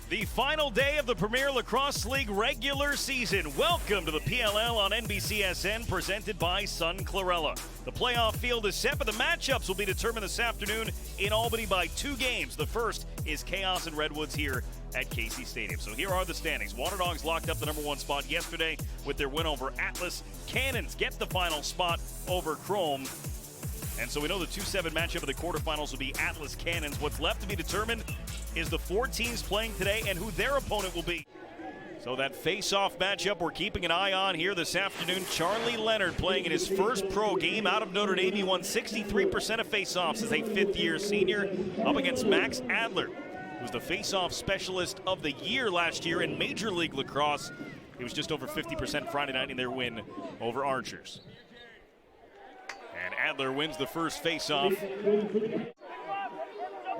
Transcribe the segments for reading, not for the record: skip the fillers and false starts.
The final day of the Premier Lacrosse League regular season. Welcome to the PLL on NBCSN, presented by Sun Chlorella. The playoff field is set, but the matchups will be determined this afternoon in Albany by 2 games. The first is Chaos and Redwoods here at Casey Stadium. So here are the standings. Water Dogs locked up the #1 spot yesterday with their win over Atlas. Cannons get the final spot over Chrome. And so we know the 2-7 matchup of the quarterfinals will be Atlas Cannons. What's left to be determined is the 4 teams playing today and who their opponent will be. So that face-off matchup we're keeping an eye on here this afternoon. Charlie Leonard playing in his first pro game out of Notre Dame. He won 63% of face-offs as a 5th-year senior, up against Max Adler, who's the face-off specialist of the year last year in Major League Lacrosse. He was just over 50% Friday night in their win over Archers. And Adler wins the first face-off. A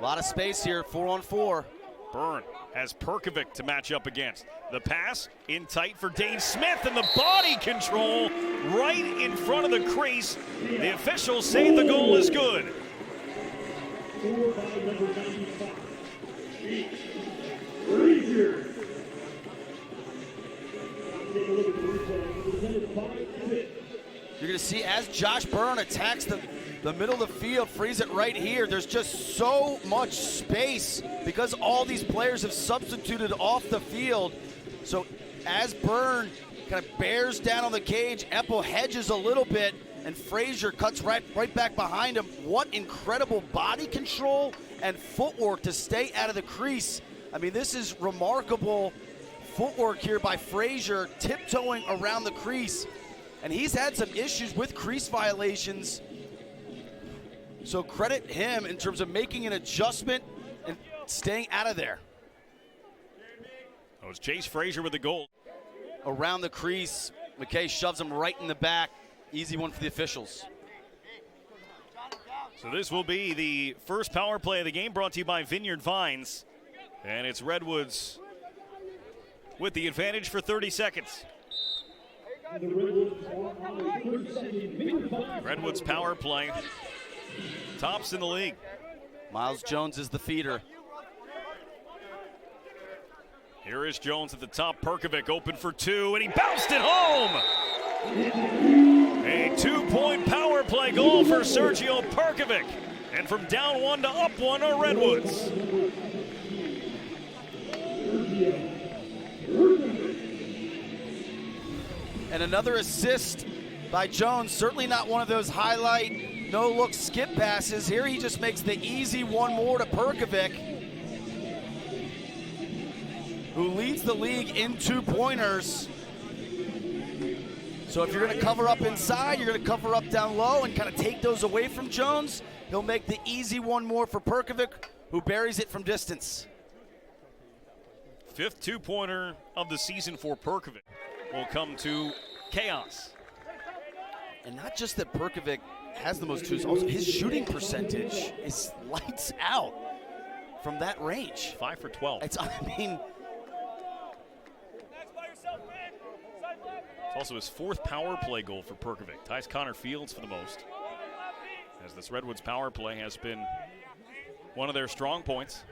lot of space here, 4-on-4. Byrne has Perkovic to match up against. The pass in tight for Dane Smith, and the body control right in front of the crease. The officials say the goal is good. You're going to see as Josh Byrne attacks the middle of the field, frees it right here. There's just so much space because all these players have substituted off the field. So as Byrne kind of bears down on the cage, Epple hedges a little bit, and Frazier cuts right back behind him. What incredible body control and footwork to stay out of the crease. I mean, this is remarkable footwork here by Frazier, tiptoeing around the crease. And he's had some issues with crease violations. So credit him in terms of making an adjustment and staying out of there. That was Chase Frazier with the goal. Around the crease, McKay shoves him right in the back. Easy one for the officials. So this will be the first power play of the game, brought to you by Vineyard Vines. And it's Redwoods with the advantage for 30 seconds. Redwoods power play. Tops in the league. Miles Jones is the feeder. Here is Jones at the top. Perkovic open for 2, and he bounced it home. A 2-point power play goal for Sergio Perkovic. And from down 1 to up 1 are Redwoods. And another assist by Jones. Certainly not one of those highlight, no-look skip passes. Here he just makes the easy one more to Perkovic, who leads the league in 2-pointers. So if you're going to cover up inside, you're going to cover up down low and kind of take those away from Jones. He'll make the easy one more for Perkovic, who buries it from distance. 5th 2-pointer of the season for Perkovic will come to Chaos. And not just that Perkovic has the most twos, also his shooting percentage is lights out from that range. 5 for 12. It's also his 4th power play goal for Perkovic. Ties Connor Fields for the most, as this Redwoods power play has been one of their strong points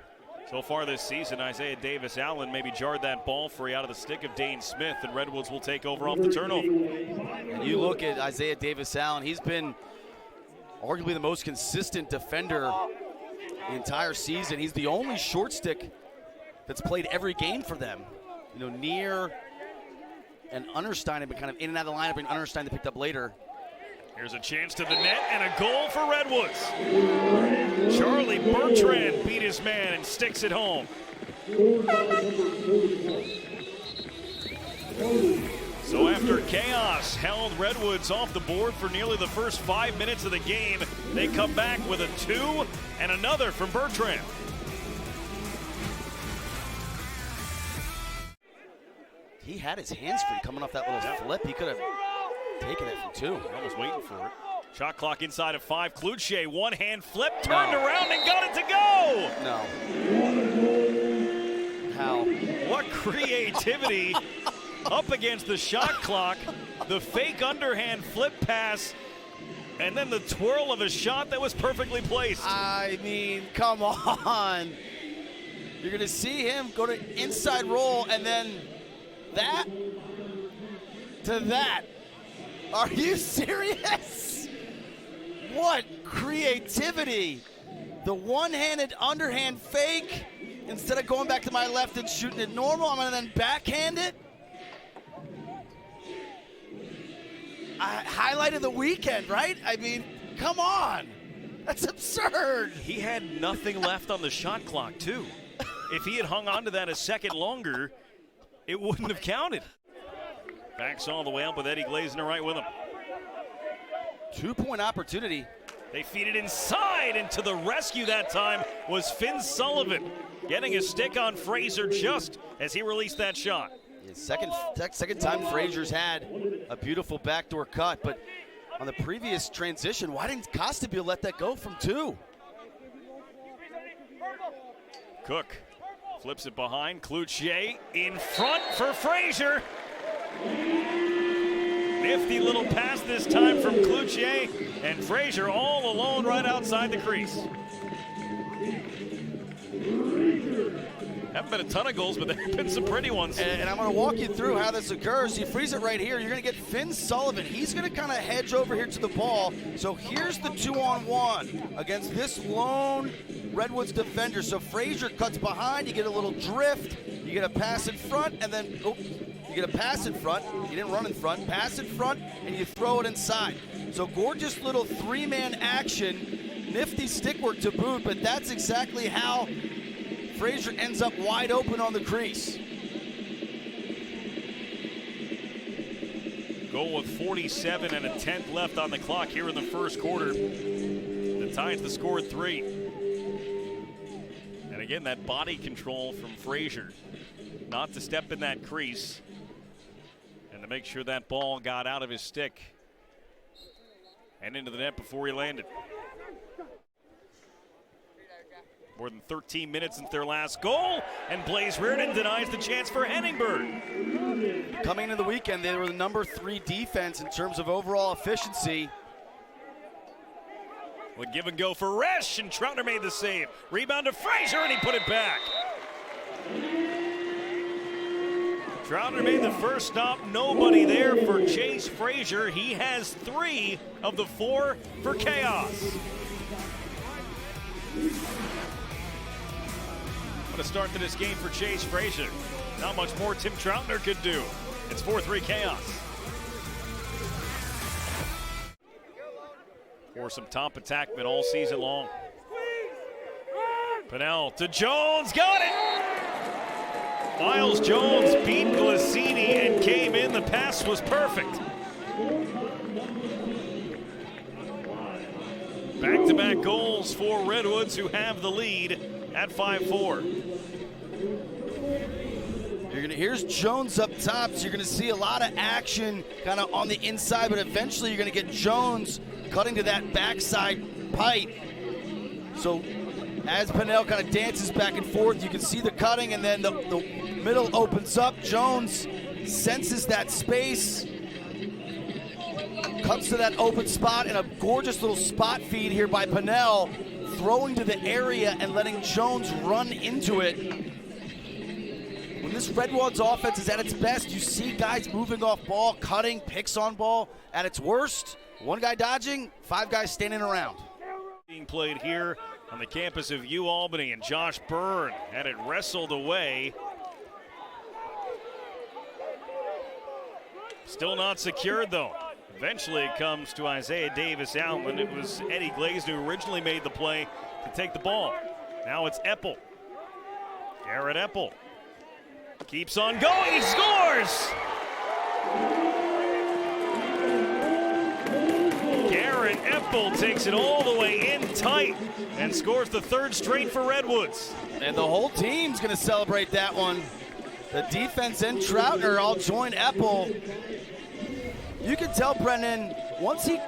so far this season. Isaiah Davis-Allen maybe jarred that ball free out of the stick of Dane Smith, and Redwoods will take over off the turnover. And you look at Isaiah Davis-Allen, he's been arguably the most consistent defender the entire season. He's the only short stick that's played every game for them. You know, Neer and Understein have been kind of in and out of the lineup, and Understein they picked up later. Here's a chance to the net and a goal for Redwoods. Charlie Bertrand beat his man and sticks it home. So after Chaos held Redwoods off the board for nearly the first 5 minutes of the game, they come back with a 2 and another from Bertrand. He had his hands free coming off that little flip. He could have taken it from 2. Almost waiting for it. Shot clock inside of 5. Kluche, one-hand flip, turned around and got it to go. No. How? What creativity up against the shot clock. The fake underhand flip pass, and then the twirl of a shot that was perfectly placed. I mean, come on. You're going to see him go to inside roll and then that to that. Are you serious? What creativity. The one-handed underhand fake. Instead of going back to my left and shooting it normal, I'm going to then backhand it. Highlight of the weekend, right? I mean, come on. That's absurd. He had nothing left on the shot clock, too. If he had hung on to that a second longer, it wouldn't have counted. Backs all the way up with Eddie Glazner right with him. 2-point opportunity. They feed it inside, and to the rescue that time was Finn Sullivan, getting a stick on Fraser just as he released that shot. Yeah, second time Fraser's had a beautiful backdoor cut, but on the previous transition, why didn't Costabile let that go from 2? Cook flips it behind, Cloutier in front for Fraser. Nifty little pass this time from Cloutier, and Fraser all alone right outside the crease. Haven't been a ton of goals, but there have been some pretty ones. And I'm going to walk you through how this occurs. You freeze it right here. You're going to get Finn Sullivan. He's going to kind of hedge over here to the ball. So here's the 2-on-1 against this lone Redwoods defender. So Fraser cuts behind. You get a little drift. You get a pass in front, and then you get a pass in front. You didn't run in front. Pass in front, and you throw it inside. So gorgeous little 3-man action. Nifty stick work to boot, but that's exactly how Fraser ends up wide open on the crease. Goal with 47 and a tenth left on the clock here in the first quarter. The Tides the score at 3. And again, that body control from Fraser. Not to step in that crease. And to make sure that ball got out of his stick and into the net before he landed. More than 13 minutes since their last goal, and Blaze Reardon denies the chance for Henningberg. Coming into the weekend, they were the number 3 defense in terms of overall efficiency. Well, give and go for Resch, and Troutner made the save. Rebound to Fraser, and he put it back. Troutner made the first stop. Nobody there for Chase Fraser. He has 3 of the 4 for Chaos. What a start to this game for Chase Fraser. Not much more Tim Troutner could do. It's 4-3 Chaos. For some top attackmen all season long. Pennell to Jones, got it! Miles Jones beat Glacini and came in. The pass was perfect. Back-to-back goals for Redwoods, who have the lead at 5-4. Here's Jones up top, so you're going to see a lot of action kind of on the inside, but eventually you're going to get Jones cutting to that backside pipe. So as Pennell kind of dances back and forth, you can see the cutting, and then the middle opens up. Jones senses that space, cuts to that open spot, and a gorgeous little spot feed here by Pennell, throwing to the area and letting Jones run into it. When this Redwoods offense is at its best, you see guys moving off ball, cutting, picks on ball. At its worst, 1 guy dodging, 5 guys standing around. Being played here on the campus of UAlbany, and Josh Byrne had it wrestled away. Still not secured though. Eventually it comes to Isaiah Davis-Allen. It was Eddie Glazner who originally made the play to take the ball. Now it's Eppel. Garrett Eppel keeps on going, he scores! Garrett Eppel takes it all the way in tight and scores the 3rd straight for Redwoods. And the whole team's gonna celebrate that one. The defense and Troutner all join Eppel. You can tell, Brendan, once he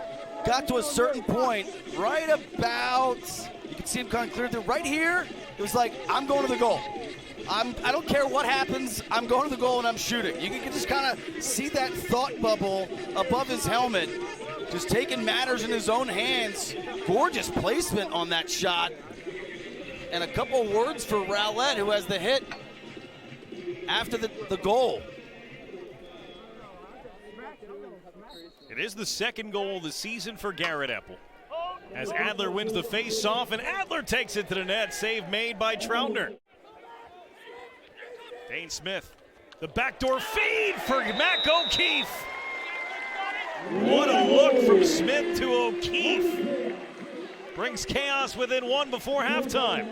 got to a certain point, right about, you can see him kind of clear through, right here, it was like, I'm going to the goal. I don't care what happens, I'm going to the goal and I'm shooting. You can just kind of see that thought bubble above his helmet, just taking matters in his own hands. Gorgeous placement on that shot. and a couple words for Rowlett, who has the hit after the goal. It is the second goal of the season for Garrett Epple. As Adler wins the face-off, and Adler takes it to the net. Save made by Troutner. Dane Smith, the backdoor feed for Mac O'Keefe. What a look from Smith to O'Keefe. Brings chaos within one before halftime.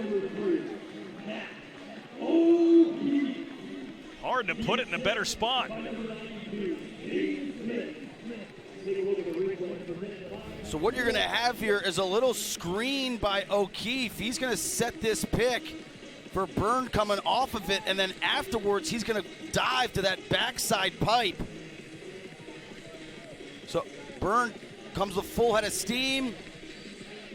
Hard to put it in a better spot. So what you're going to have here is a little screen by O'Keefe. He's going to set this pick for Byrne coming off of it, and then afterwards he's going to dive to that backside pipe. So Byrne comes with full head of steam,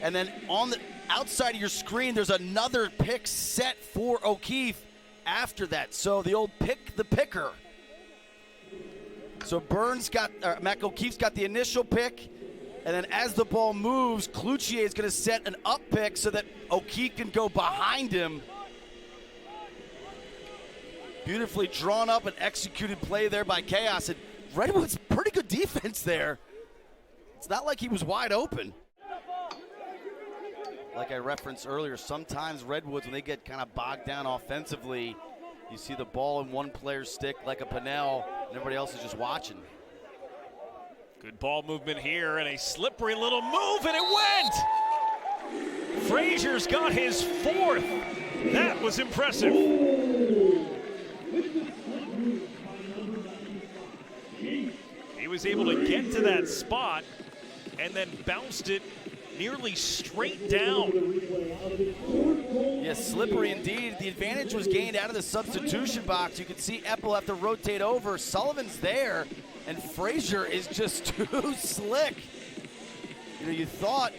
and then on the outside of your screen there's another pick set for O'Keefe after that. So the old pick the picker. So Mac O'Keefe's got the initial pick, and then as the ball moves, Cloutier is going to set an up pick so that O'Keefe can go behind him. Beautifully drawn up and executed play there by Chaos. And Redwoods, pretty good defense there. It's not like he was wide open. Like I referenced earlier, sometimes Redwoods, when they get kind of bogged down offensively, you see the ball in one player's stick like a Pinnell, and everybody else is just watching. Good ball movement here, and a slippery little move, and it went! Frazier's got his fourth. That was impressive. He was able to get to that spot and then bounced it nearly straight down. Yes, slippery indeed. The advantage was gained out of the substitution box. You can see Epple have to rotate over. Sullivan's there, and Frazier is just too slick. You know, you thought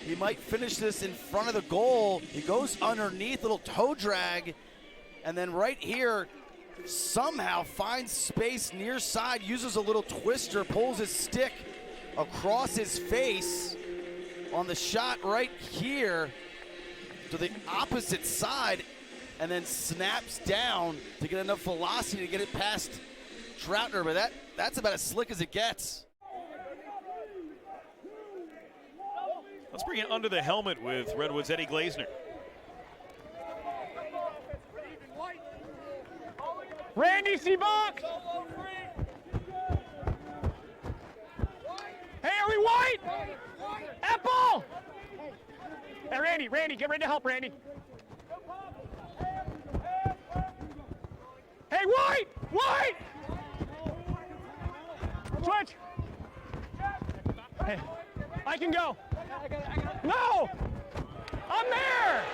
he might finish this in front of the goal. He goes underneath, little toe drag, and then right here, somehow finds space near side, uses a little twister, pulls his stick across his face on the shot right here to the opposite side, and then snaps down to get enough velocity to get it past Troutner, but that's about as slick as it gets. Let's bring it under the helmet with Redwoods' Eddie Glazner. Randy, see box! Hey, are we white? Epple! Hey, Randy, get ready to help, Randy. Hey, white! Switch! Hey, I can go. No! I'm there!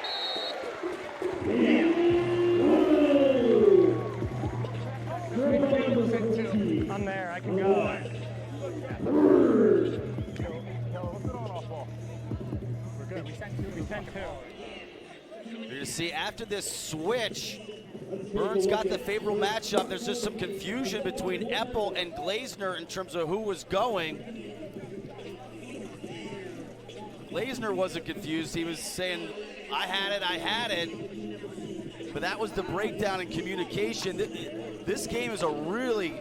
I'm there, I can go. We're good, we sent two. You're going to see after this switch, Byrne's got the favorable matchup. There's just some confusion between Epple and Glazner in terms of who was going. Glazner wasn't confused. He was saying, I had it. But that was the breakdown in communication. This game is a really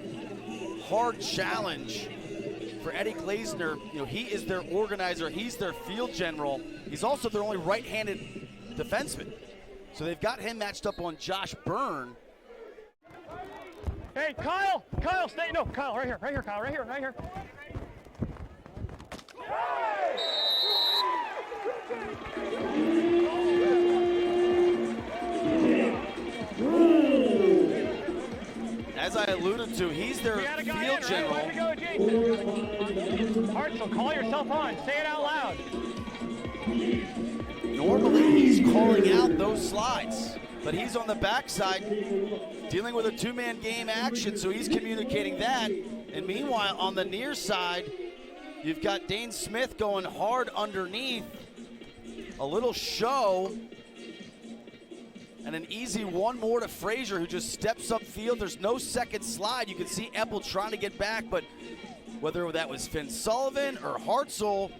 hard challenge for Eddie Glazner. You know, he is their organizer. He's their field general. He's also their only right-handed defenseman. So they've got him matched up on Josh Byrne. Hey, Kyle, stay, no, Kyle, right here, Kyle, right here. As I alluded to, he's their field general. Hartzell, call yourself on, say it out loud. Normally he's calling out those slides, but he's on the backside dealing with a two-man game action, so he's communicating that. And meanwhile, on the near side, you've got Dane Smith going hard underneath. A little show. And an easy one more to Frazier, who just steps upfield. There's no second slide. You can see Epple trying to get back, but whether that was Finn Sullivan or Hartzell,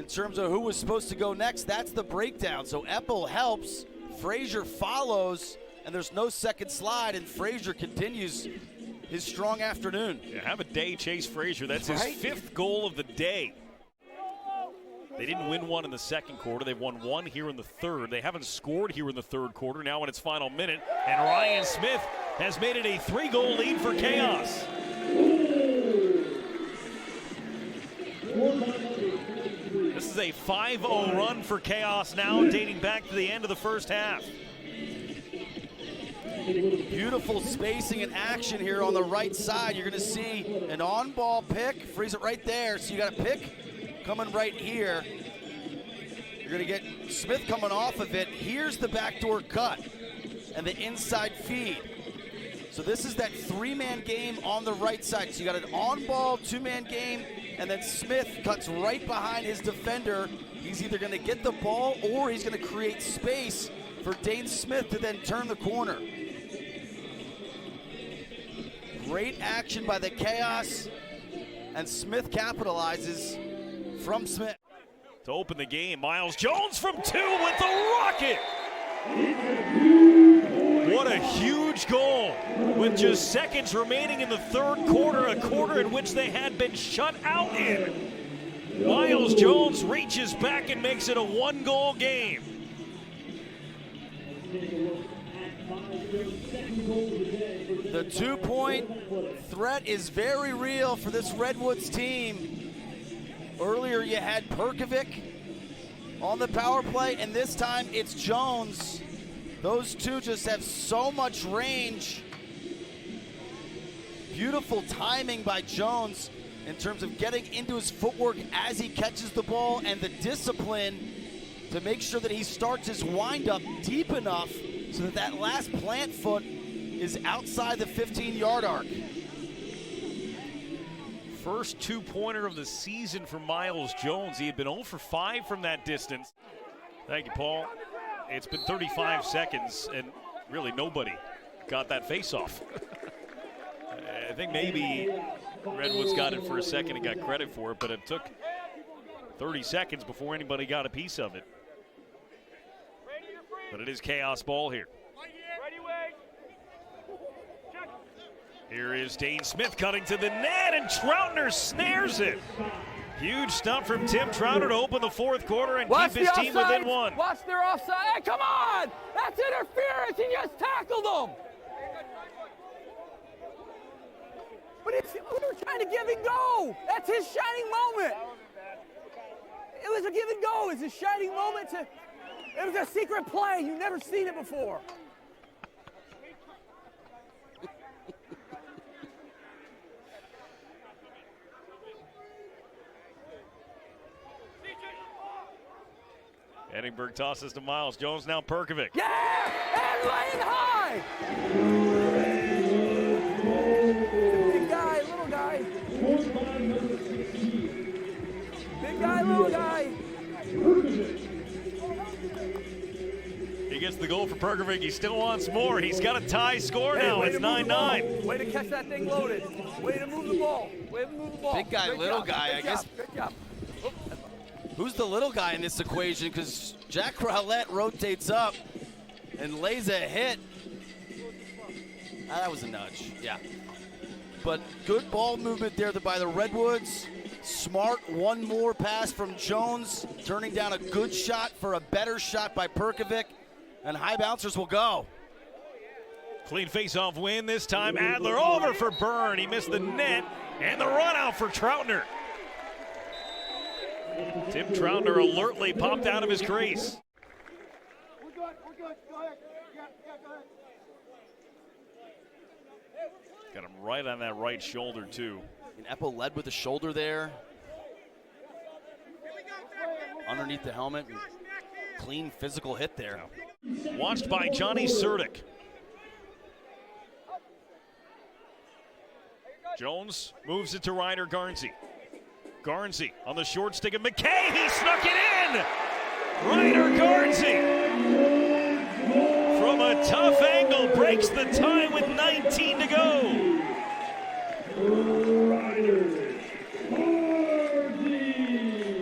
in terms of who was supposed to go next. That's the breakdown. So Eppel helps, Frazier follows, and there's no second slide, and Frazier continues his strong afternoon. Yeah, have a day, Chase Frazier. That's his 5th goal of the day. They didn't win one in the second quarter. They've won one here in the third. They haven't scored here in the third quarter, now in its final minute. And Ryan Smith has made it a 3-goal lead for Chaos. This is a 5-0 run for Chaos now, dating back to the end of the first half. Beautiful spacing and action here on the right side. You're going to see an on-ball pick. Freeze it right there. So you got a pick coming right here. You're going to get Smith coming off of it. Here's the backdoor cut and the inside feed. So this is that 3-man game on the right side. So you got an on-ball 2-man game, and then Smith cuts right behind his defender. He's either going to get the ball or he's going to create space for Dane Smith to then turn the corner. Great action by the Chaos, and Smith capitalizes from Smith. To open the game, Miles Jones from 2 with the rocket. What a huge goal. With just seconds remaining in the third quarter, a quarter in which they had been shut out in. Miles Jones reaches back and makes it a 1-goal game. The 2-point threat is very real for this Redwoods team. Earlier you had Perkovic on the power play, and this time it's Jones. Those two just have so much range. Beautiful timing by Jones in terms of getting into his footwork as he catches the ball, and the discipline to make sure that he starts his windup deep enough so that that last plant foot is outside the 15-yard arc. First 2-pointer of the season for Miles Jones. He had been 0 for 5 from that distance. Thank you, Paul. It's been 35 seconds, and really nobody got that face-off. I think maybe Redwoods got it for a second and got credit for it, but it took 30 seconds before anybody got a piece of it. But it is Chaos ball here. Here is Dane Smith cutting to the net, and Troutner snares it. Huge stuff from Tim Troutner to open the fourth quarter and keep his team within 1. Watch their offside. Hey, come on! That's interference. He just tackled them. But we were trying to give and go. That's his shining moment. It was a give and go. It's a shining moment. It was a secret play. You've never seen it before. Edinburgh tosses to Miles Jones, now Perkovic. Yeah! And laying high! Big guy, little guy. Big guy, little guy. He gets the goal for Perkovic. He still wants more. He's got a tie score now. It's 9-9. Way to catch that thing loaded. Way to move the ball. Way to move the ball. Big guy, little guy, I guess. Good job. Who's the little guy in this equation? Because Jack Rowlett rotates up and lays a hit. That was a nudge, yeah. But good ball movement there by the Redwoods. Smart, one more pass from Jones, turning down a good shot for a better shot by Perkovic, and high bouncers will go. Clean face-off win this time. Adler over for Byrne. He missed the net, and the run out for Troutner. Tim Troutner alertly popped out of his crease. We're good. Go ahead. Yeah, go ahead. Got him right on that right shoulder, too. And Eppel led with the shoulder there. Underneath the helmet. Clean physical hit there. Watched by Johnny Surdick. Jones moves it to Ryder Garnsey. Garnsey on the short stick of McKay. He snuck it in. Ryder Garnsey from a tough angle breaks the tie with 19 to go.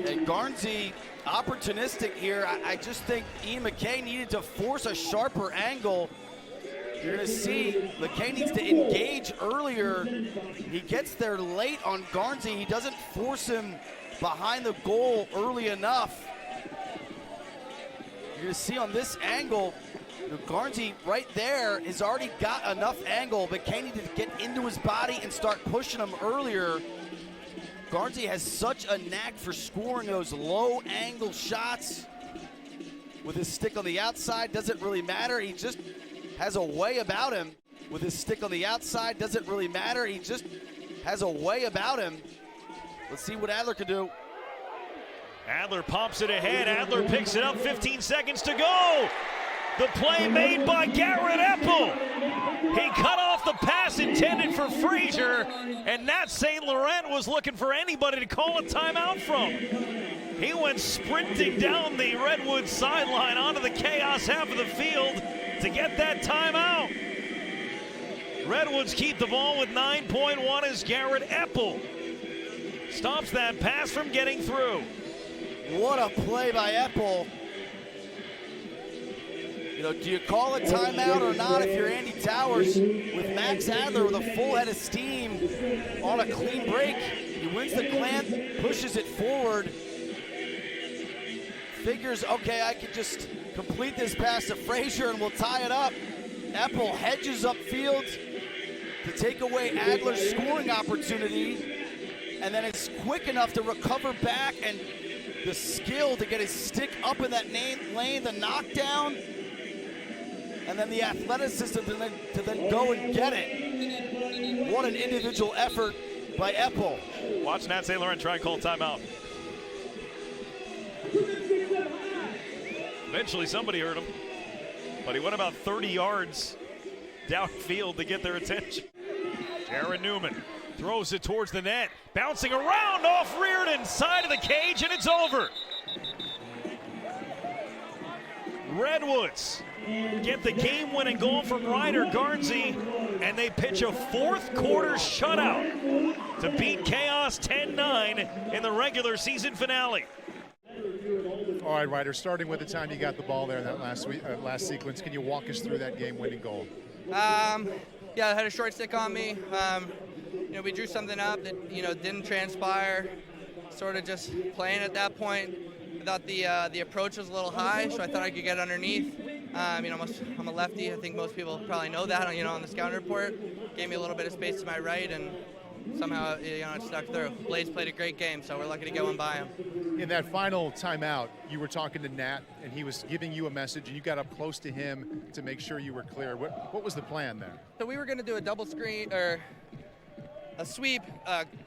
And Garnsey Guernsey opportunistic here. I just think Ian McKay needed to force a sharper angle. You're going to see McKay needs to engage earlier. He gets there late on Guernsey. He doesn't force him behind the goal early enough. You're going to see on this angle, Guernsey right there has already got enough angle. McKay needed to get into his body and start pushing him earlier. Guernsey has such a knack for scoring those low angle shots with his stick on the outside. Doesn't really matter. He just has a way about him with his stick on the outside. Doesn't really matter. He just has a way about him. Let's see what Adler can do. Adler pops it ahead. Adler picks it up. 15 seconds to go. The play made by Garrett Epple. He cut off the pass intended for Frazier, and Nat St. Laurent was looking for anybody to call a timeout from. He went sprinting down the Redwoods sideline onto the Chaos half of the field to get that timeout. Redwoods keep the ball with 9.1 as Garrett Epple stops that pass from getting through. What a play by Epple. You know, do you call a timeout or not if you're Andy Towers? With Max Adler with a full head of steam on a clean break, he wins the clamp, pushes it forward, figures, okay, I can just complete this pass to Frazier and we'll tie it up. Epple hedges upfield to take away Adler's scoring opportunity, and then it's quick enough to recover back, and the skill to get his stick up in that lane, the knockdown, and then the athleticism to then go and get it. What an individual effort by Epple. Watch Nat St. Laurent try and call timeout. Eventually somebody heard him, but he went about 30 yards downfield to get their attention. Jaron Newman throws it towards the net, bouncing around off Reardon, side of the cage, and it's over. Redwoods get the game-winning goal from Ryder Guernsey, and they pitch a fourth-quarter shutout to beat Chaos 10-9 in the regular season finale. All right, Ryder, starting with the time you got the ball there in that last sequence, can you walk us through that game-winning goal? Yeah, I had a short stick on me. You know, we drew something up that, you know, didn't transpire. Sort of just playing at that point. I thought the approach was a little high, so I thought I could get underneath. You know, I'm a lefty. I think most people probably know that, you know, on the scouting report. Gave me a little bit of space to my right, and somehow, you know, it stuck through. Blades played a great game, so we're lucky to get one by him. In that final timeout, you were talking to Nat, and he was giving you a message, and you got up close to him to make sure you were clear. What was the plan there? So we were going to do a double screen, or a sweep,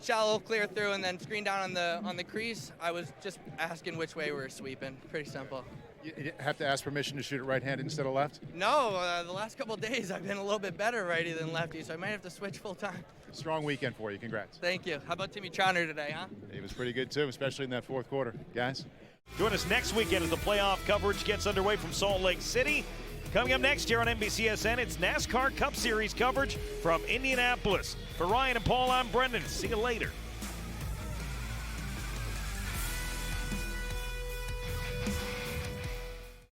shallow clear through, and then screen down on the crease. I was just asking which way we were sweeping. Pretty simple. You have to ask permission to shoot it right-handed instead of left? No, the last couple of days I've been a little bit better righty than lefty, so I might have to switch full time. Strong weekend for you. Congrats. Thank you. How about Timmy Trauner today, huh? He was pretty good too, especially in that fourth quarter. Guys? Join us next weekend as the playoff coverage gets underway from Salt Lake City. Coming up next here on NBCSN, it's NASCAR Cup Series coverage from Indianapolis. For Ryan and Paul, I'm Brendan. See you later.